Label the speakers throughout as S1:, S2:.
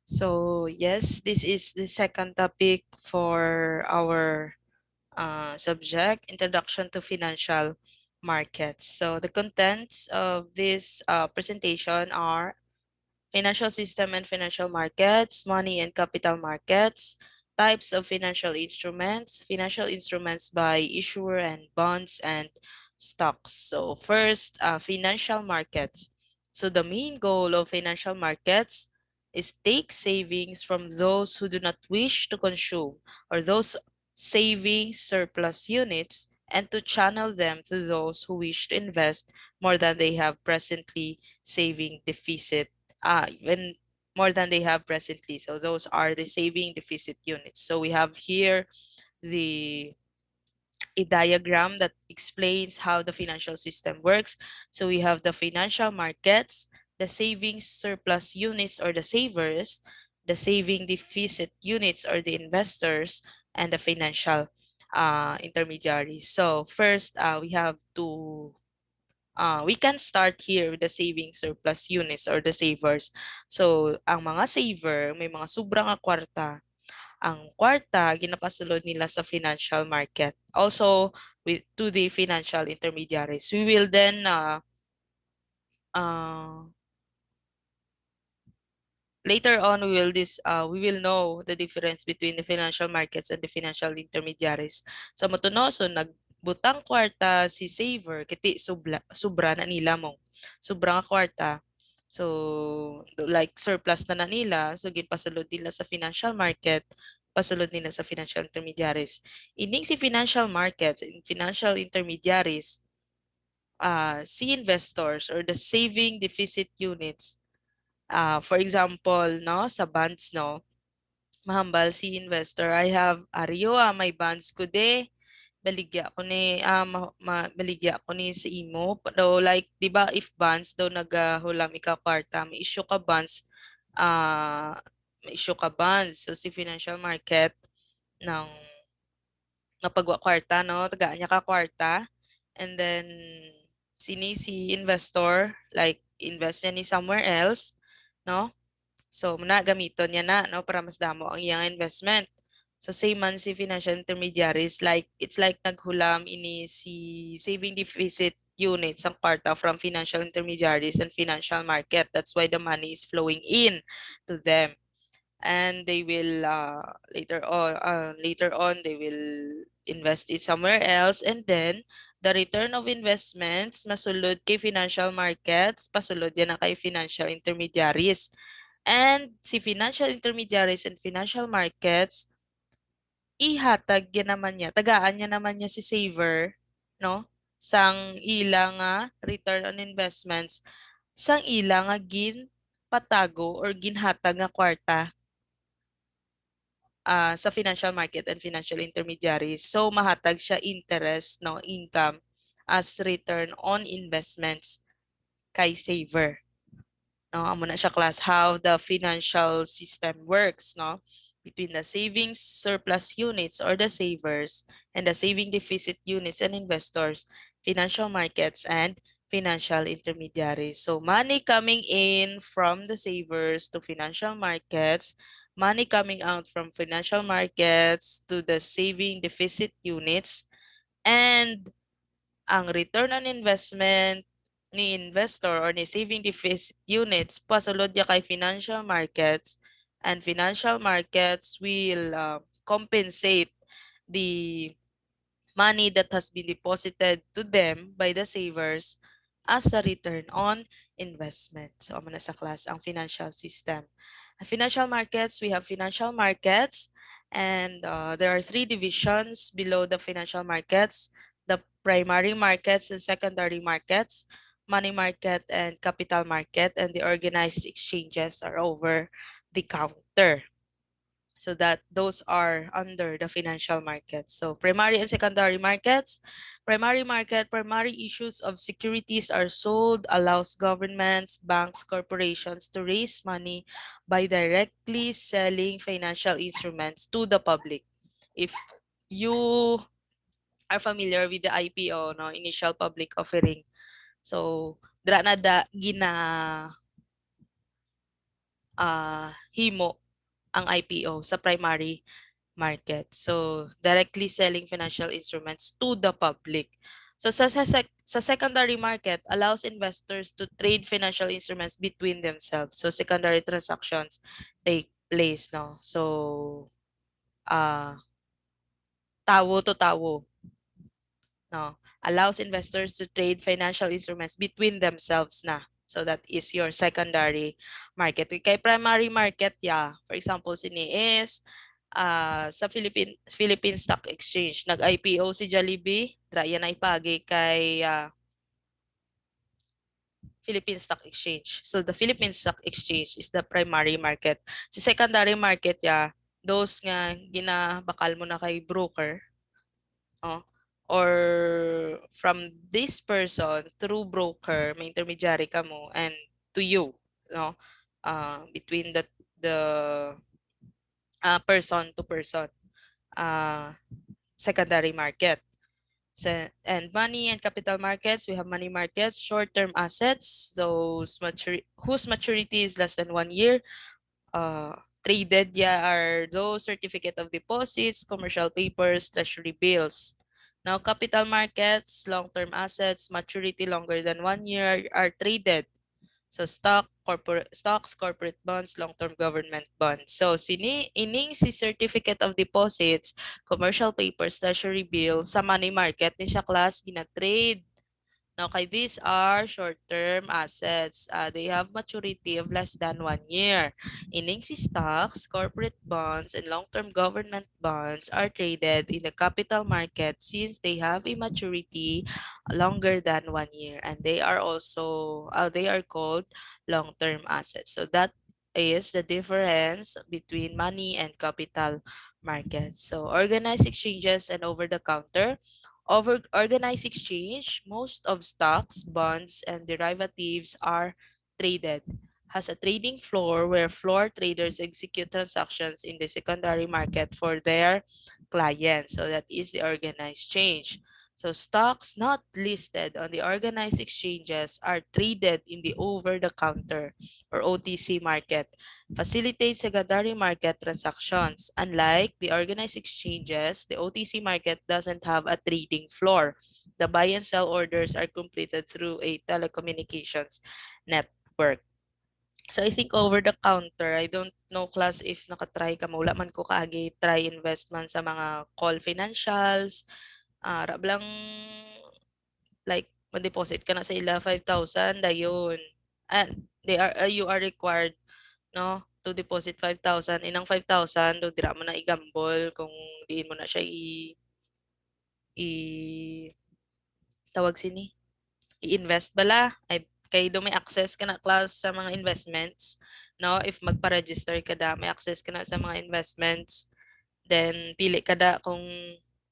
S1: So yes, this is the second topic for our subject, Introduction to Financial Markets. So the contents of this presentation are financial system and financial markets, money and capital markets, types of financial instruments by issuer and bonds and stocks. So first, financial markets. So the main goal of financial markets is take savings from those who do not wish to consume or those savings surplus units and to channel them to those who wish to invest more than they have presently saving deficit even more than they have presently. So those are the saving deficit units. So we have here the a diagram that explains how the financial system works. So we have the financial markets, the savings surplus units or the savers, the saving deficit units or the investors, and the financial intermediaries. So first, we can start here with the saving surplus units or the savers. So, ang mga saver, may mga sobrang nga kwarta. Ang kwarta, ginapasulod nila sa financial market. Also, to the financial intermediaries. We will then uh, later on, we will know the difference between the financial markets and the financial intermediaries. So matunoso nagbutang kwarta si saver kiti sobra na nila mo. Sobra nga kwarta. So like surplus na nila, so ginpasulod nila sa financial market, pasulod nila sa financial intermediaries. Ining si financial markets and financial intermediaries, si investors or the saving deficit units. For example, no, sa bonds, no, mahambal si investor. I have Ario, may bonds ko de. Baligya ko ni baligya ko ni sa imo. Pero like, 'di ba, if bonds daw nagahulam ika kwarta, may issue ka bonds, ah may issue ka bonds. So si financial market ng napagwa kwarta, no, tagaan niya ka kwarta. And then si investor like invest niya ni somewhere else, no? So, muna gamiton niya na, no, para mas damo ang iyang investment. So, same man si financial intermediaries, like, it's like naghulam ini si saving deficit units ang kwarta from financial intermediaries and financial market. That's why the money is flowing in to them. And they will later on they will invest it somewhere else, and then the return of investments masulod kay financial markets, pasulod yan na kay financial intermediaries. And si financial intermediaries and financial markets, ihatag yan naman niya, tagaan niya naman niya si saver, no? Sang ilang return on investments, sang ilang gin patago or ginhatag nga kwarta sa financial market and financial intermediaries. So mahatag siya interest, no, income as return on investments kay saver. No, amo na siya class how the financial system works, no? Between the savings surplus units or the savers and the saving deficit units and investors, financial markets and financial intermediaries. So money coming in from the savers to financial markets, money coming out from financial markets to the saving deficit units, and ang return on investment ni investor or ni saving deficit units pasulod ya kay financial markets, and financial markets will compensate the money that has been deposited to them by the savers as a return on investment. So, amo na sa class ang financial system. Financial markets, we have financial markets, and there are three divisions below the financial markets: the primary markets and secondary markets, money market and capital market, and the organized exchanges are over the counter. So that those are under the financial markets. So primary and secondary markets. Primary market, primary issues of securities are sold, allows governments, banks, corporations to raise money by directly selling financial instruments to the public. If you are familiar with the IPO, no, initial public offering. So dra na da himo ang IPO sa primary market. So, directly selling financial instruments to the public. So, sa secondary market, allows investors to trade financial instruments between themselves. So, secondary transactions take place, no? So, uh, tawo to tawo, no? Allows investors to trade financial instruments between themselves na. So that is your secondary market. Kay primary market, yeah. For example, sini is sa Philippine Stock Exchange. Nag-IPO si Jollibee, dra yan ay pagi kay Philippine Stock Exchange. So the Philippine Stock Exchange is the primary market. Si secondary market, yeah, those nga ginabakal mo na kay broker, oh, or from this person through broker, may intermediary ka mo, and to you, no, between the person to person, uh, secondary market. So, and money and capital markets, we have money markets, short-term assets, whose maturity is less than 1 year. Traded, yeah, are those certificate of deposits, commercial papers, treasury bills. Now, capital markets, long-term assets, maturity longer than 1 year are traded. So stocks, corporate bonds, long-term government bonds. So ining si certificate of deposits, commercial papers, treasury bills sa money market ni siya class gina-trade. Now, kay these are short-term assets. They have maturity of less than 1 year. Ining si stocks, corporate bonds, and long-term government bonds are traded in the capital market since they have a maturity longer than 1 year. And they are called long-term assets. So that is the difference between money and capital markets. So organized exchanges and over-the-counter. Over organized exchange, most of stocks, bonds, and derivatives are traded. Has a trading floor where floor traders execute transactions in the secondary market for their clients. So that is the organized exchange. So stocks not listed on the organized exchanges are traded in the over-the-counter or OTC market, facilitates secondary market transactions. Unlike the organized exchanges, the OTC market doesn't have a trading floor. The buy and sell orders are completed through a telecommunications network. So I think over the counter, I don't know class if nakatry ka mo. Wala man ko kaagi try investment sa mga call financials. Rab lang like ma-deposit ka na sa ila 5,000 dayon. And you are required, no, to deposit 5,000. Inang 5,000 do dira mo na igambol kung diin mo na siya i tawag sini i-invest bala ay kay do may access ka na class sa mga investments, no, if magpa-register ka da may access ka na sa mga investments. Then, pili ka da kung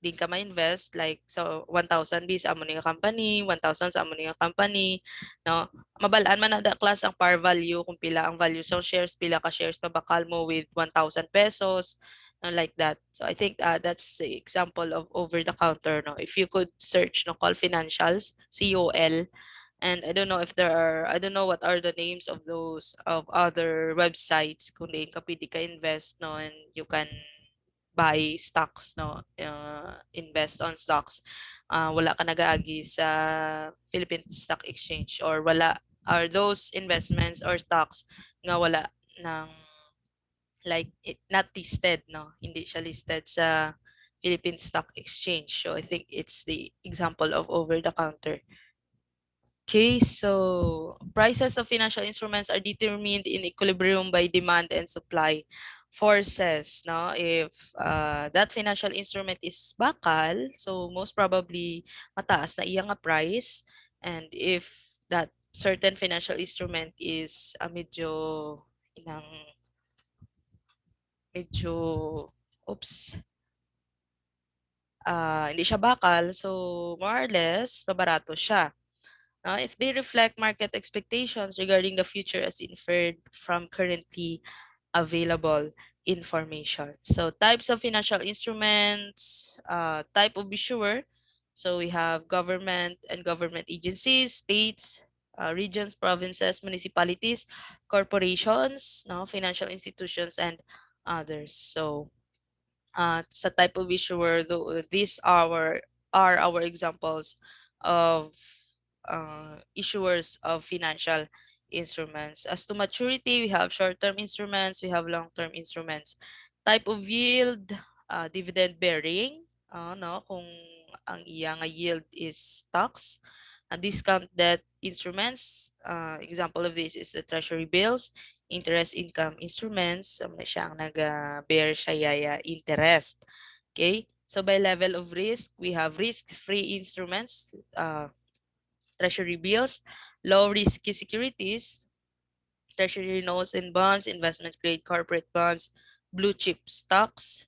S1: di ka ma-invest, like, so, 1,000 B sa amo nga company, 1,000 sa amo nga company, no? Mabalaan man na da class ang par value, kung pila ang value sa shares, pila ka shares mabakal mo with 1,000 pesos, no, like that. So, I think that's the example of over-the-counter, no? If you could search, no, call financials, COL, and I don't know what are the names of those, of other websites, kung di ka pwede ka invest, no, and you can buy stocks, no, invest on stocks. Wala ka nagaagi sa Philippine Stock Exchange, or wala, or those investments or stocks nga wala ng like not listed, no, hindi siya listed sa Philippine Stock Exchange. So I think it's the example of over the counter. Okay, so prices of financial instruments are determined in equilibrium by demand and supply forces. No, if that financial instrument is bakal, so most probably mataas na iya nga price, and if that certain financial instrument is medyo inang medyo oops hindi siya bakal, so more or less pabarato siya. If they reflect market expectations regarding the future as inferred from currently available information. So types of financial instruments, type of issuer. So we have government and government agencies, states, regions, provinces, municipalities, corporations, no, financial institutions, and others. So sa type of issuer, these are our examples of issuers of financial instruments. As to maturity, we have short-term instruments, we have long-term instruments. Type of yield, dividend bearing, no, kung ang iyang yield is stocks. Discount debt instruments, example of this is the treasury bills. Interest income instruments, may siyang nag-bear siya yaya interest. Okay? So by level of risk, we have risk-free instruments, treasury bills, low-risky securities, treasury notes and bonds, investment-grade corporate bonds, blue-chip stocks.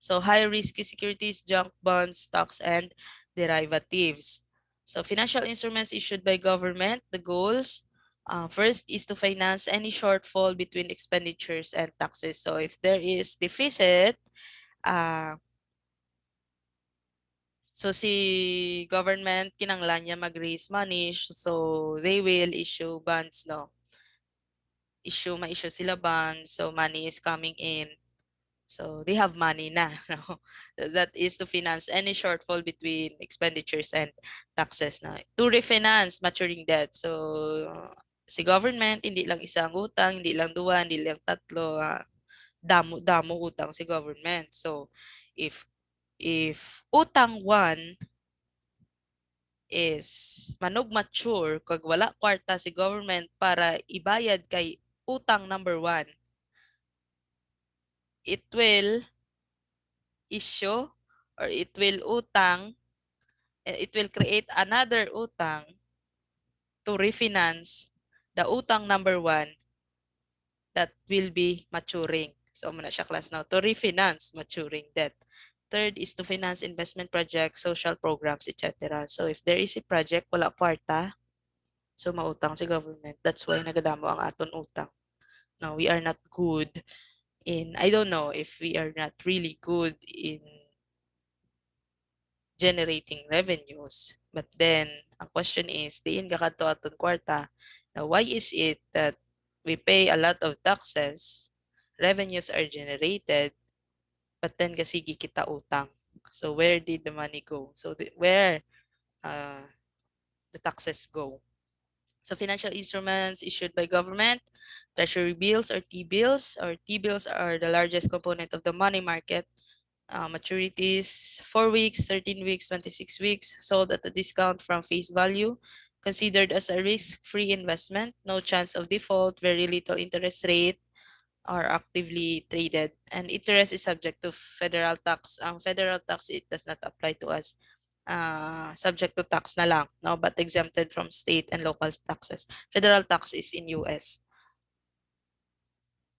S1: So high-risky securities, junk bonds, stocks, and derivatives. So financial instruments issued by government, the goals, first is to finance any shortfall between expenditures and taxes. So if there is deficit, so si government kinanglan niya mag-raise money, so they will issue bonds, no? Ma-issue sila bonds, so money is coming in. So they have money na. No? That is to finance any shortfall between expenditures and taxes na. To refinance maturing debt. So si government, hindi lang isang utang, hindi lang dua, hindi lang tatlo, damo-damo utang si government. So if utang 1 is manog mature kag wala kwarta si government para ibayad kay utang number 1, it will issue or it will utang, it will create another utang to refinance the utang number 1 that will be maturing. So muna siya class now. To refinance maturing debt. Third is to finance investment projects, social programs, etc. So if there is a project, wala kwarta, so mautang si government. That's why nagadamo ang aton utang. No, we are not good in, I don't know if we are not really good in generating revenues. But then, ang question is, diin ka kadto aton kwarta. Now, why is it that we pay a lot of taxes, revenues are generated, but then kasigi kita utang? So, where did the money go? So, where the taxes go? So, financial instruments issued by government, treasury bills or T-bills, T-bills are the largest component of the money market. Maturities 4 weeks, 13 weeks, 26 weeks, sold at a discount from face value, considered as a risk-free investment, no chance of default, very little interest rate, are actively traded, and interest is subject to federal tax. Ang federal tax, it does not apply to us. Subject to tax na lang, no? But exempted from state and local taxes. Federal tax is in US.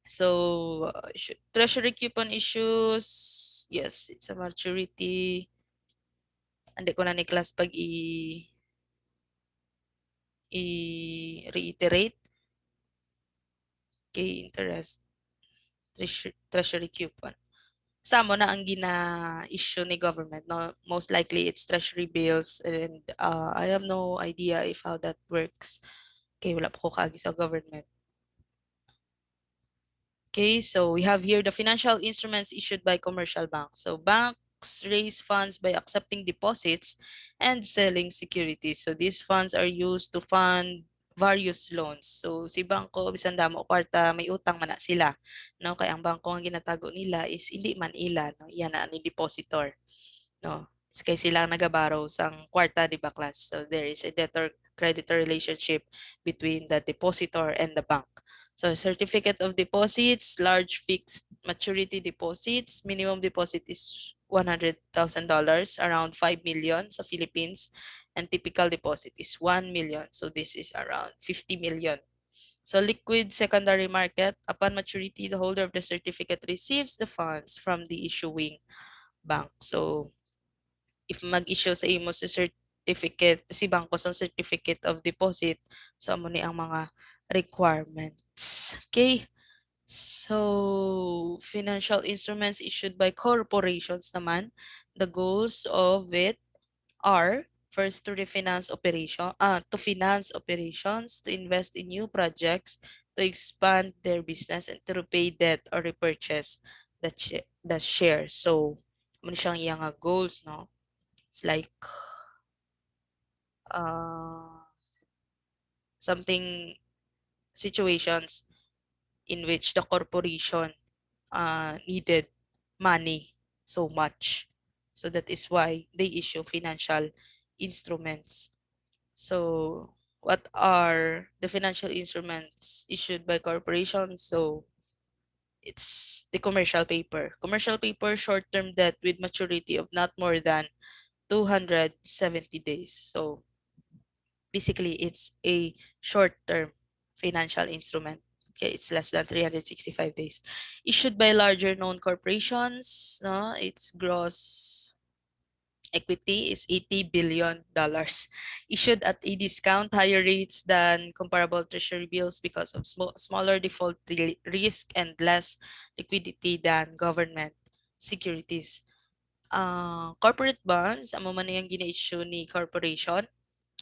S1: So, treasury coupon issues, yes, it's a maturity. Hindi ko na ni class pag i-reiterate. Okay, interest, treasury coupon. Samo na ang gina-issue ni government. No? Most likely, it's treasury bills, and I have no idea if how that works. Okay, wala po ko kaagi sa government. Okay, so we have here the financial instruments issued by commercial banks. So banks raise funds by accepting deposits and selling securities. So these funds are used to fund various loans. So si bangko bisan damo kwarta may utang man na sila. No, kay ang bangko ang ginatago nila is hindi man ila, no. Iyan na ni depositor. No. Kay sila ang nagaborrow sang kwarta, di ba class? So there is a debtor-creditor relationship between the depositor and the bank. So certificate of deposits, large fixed maturity deposits, minimum deposit is $100,000, around 5 million sa Philippines, and typical deposit is 1 million. So this is around 50 million. So liquid secondary market, upon maturity, the holder of the certificate receives the funds from the issuing bank. So if mag-issue sa imo sa certificate, si bangko sa certificate of deposit, so amo ni ang mga requirements. Okay? So, financial instruments issued by corporations naman, the goals of it are First, to finance operations, to invest in new projects, to expand their business, and to repay debt or repurchase the shares. So, muna siyang iyang goals, no? It's like uh, something situations in which the corporation needed money so much. So that is why they issue financial instruments. So what are the financial instruments issued by corporations? So it's the commercial paper. Commercial paper, short-term debt with maturity of not more than 270 days. So basically, it's a short-term financial instrument. Okay, it's less than 365 days. Issued by larger known corporations, no, its gross equity is $80 billion. Issued at a discount, higher rates than comparable treasury bills because of smaller default risk and less liquidity than government securities. Corporate bonds, amo man yung gina-issue ni corporation.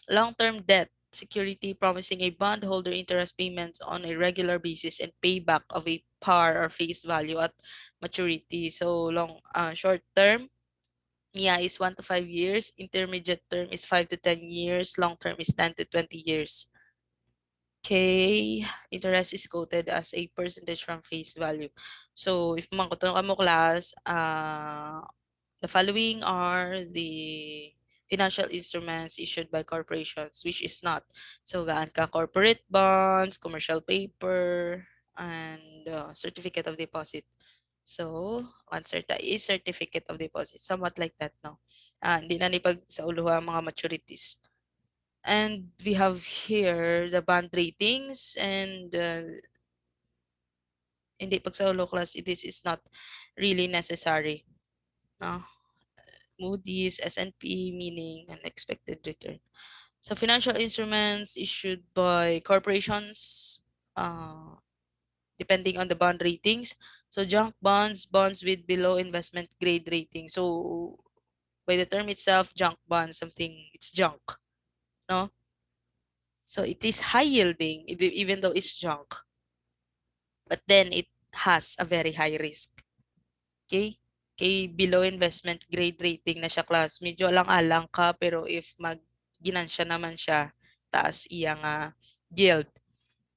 S1: Long-term debt security promising a bondholder interest payments on a regular basis and payback of a par or face value at maturity. So short term, yeah, is 1 to 5 years. Intermediate term is 5 to 10 years. Long term is 10 to 20 years. Okay, interest is quoted as a percentage from face value. So if mangkuton ka mo class, the following are the financial instruments issued by corporations, which is not. So gaan ka corporate bonds, commercial paper, and certificate of deposit. So, answer ta is certificate of deposit. Somewhat like that, no? Hindi na ni pag sa uluha ang mga maturities. And we have here the bond ratings and hindi pag sa ulo class, this is not really necessary. No? Moody's, S&P, meaning unexpected return. So financial instruments issued by corporations, depending on the bond ratings. So junk bonds, bonds with below investment grade rating. So by the term itself, junk bond, something, it's junk, no? So it is high yielding, even though it's junk. But then it has a very high risk. Okay? Kay below investment grade rating na siya class, medyo alang-alang ka pero if ginansya naman siya, taas iya nga yield,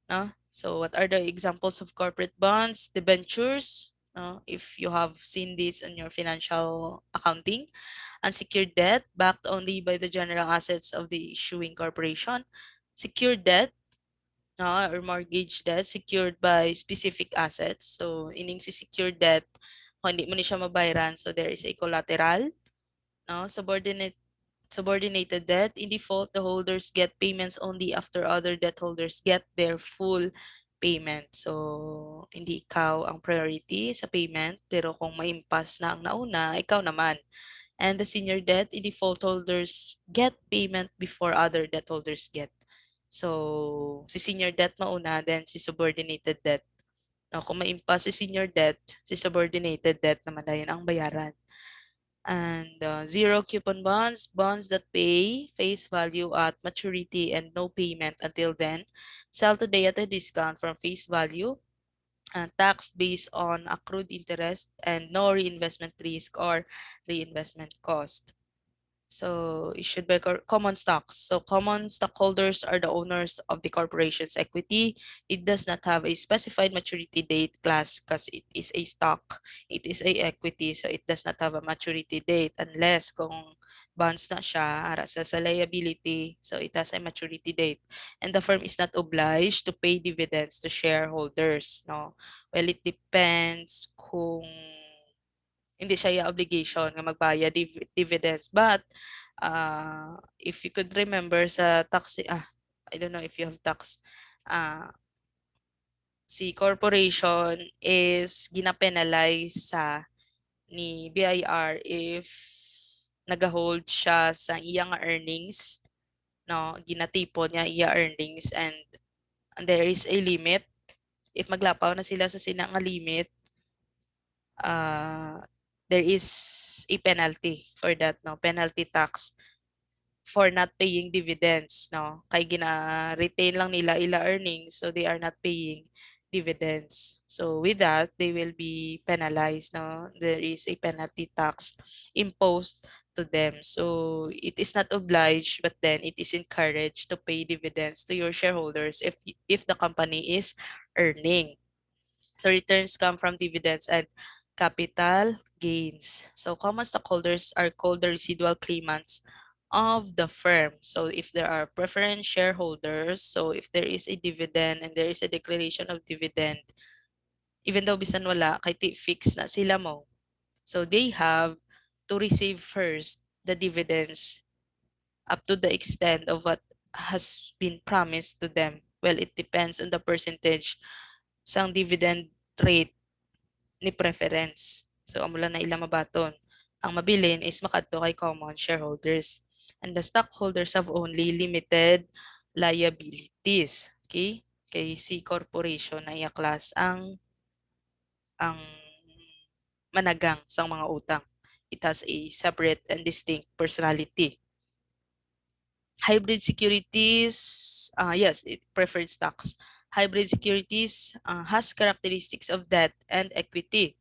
S1: no? So what are the examples of corporate bonds? Debentures, no? If you have seen this in your financial accounting. Unsecured debt backed only by the general assets of the issuing corporation. Secured debt, no, or mortgage debt secured by specific assets. So ining si secured debt, kung hindi mo ni siya mabayaran, so there is a collateral, no? Subordinated debt, in default, the holders get payments only after other debt holders get their full payment. So, hindi ikaw ang priority sa payment, pero kung maimpas na ang nauna, ikaw naman. And the senior debt, in default holders get payment before other debt holders get. So, si senior debt mauna, then si subordinated debt. No, kung maimpas si senior debt, si subordinated debt naman na yun ang bayaran. And zero coupon bonds, bonds that pay face value at maturity and no payment until then, sell today at a discount from face value, tax based on accrued interest, and no reinvestment risk or reinvestment cost. So issued by common stocks. So common stockholders are the owners of the corporation's equity. It does not have a specified maturity date class because it is a stock. It is a equity, so it does not have a maturity date unless kung bonds na siya, ara sa liability, so it has a maturity date. And the firm is not obliged to pay dividends to shareholders. No? Well, it depends kung hindi siya yung obligation nga magbayad dividends. But if you could remember sa tax, I don't know if you have tax, si corporation is ginapenalize sa ni BIR if nagahold siya sa iyang earnings, no, ginatipon niya iya earnings, and there is a limit. If maglapaw na sila sa sinang limit, there is a penalty for that, no, penalty tax. for not paying dividends, no? Kay gina-retain lang nila ila earnings, so they are not paying dividends. So with that, they will be penalized, no? There is a penalty tax imposed to them. So it is not obliged, but then it is encouraged to pay dividends to your shareholders if the company is earning. So returns come from dividends and capital gains. So common stockholders are called the residual claimants of the firm. So if there are preference shareholders, so if there is a dividend and there is a declaration of dividend, even though bisan wala, kay fix na sila mo. So they have to receive first the dividends up to the extent of what has been promised to them. Well, it depends on the percentage sang dividend rate ni preference. So, amo lang na ilang mabaton. Ang mabilin is makadto kay common shareholders. And the stockholders have only limited liabilities. Okay? Kay C corporation na iya class ang managang sang mga utang. It has a separate and distinct personality. Hybrid securities, yes, it preferred stocks. Hybrid securities has characteristics of debt and equity.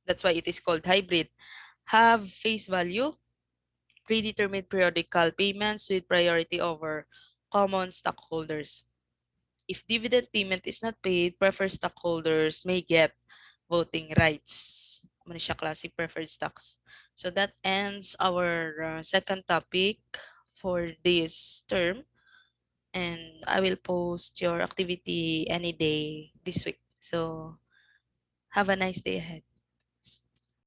S1: That's why it is called hybrid. Have face value, predetermined periodical payments with priority over common stockholders. If dividend payment is not paid, preferred stockholders may get voting rights. Ano siya classic preferred stocks. So that ends our second topic for this term. And I will post your activity any day this week. So have a nice day ahead.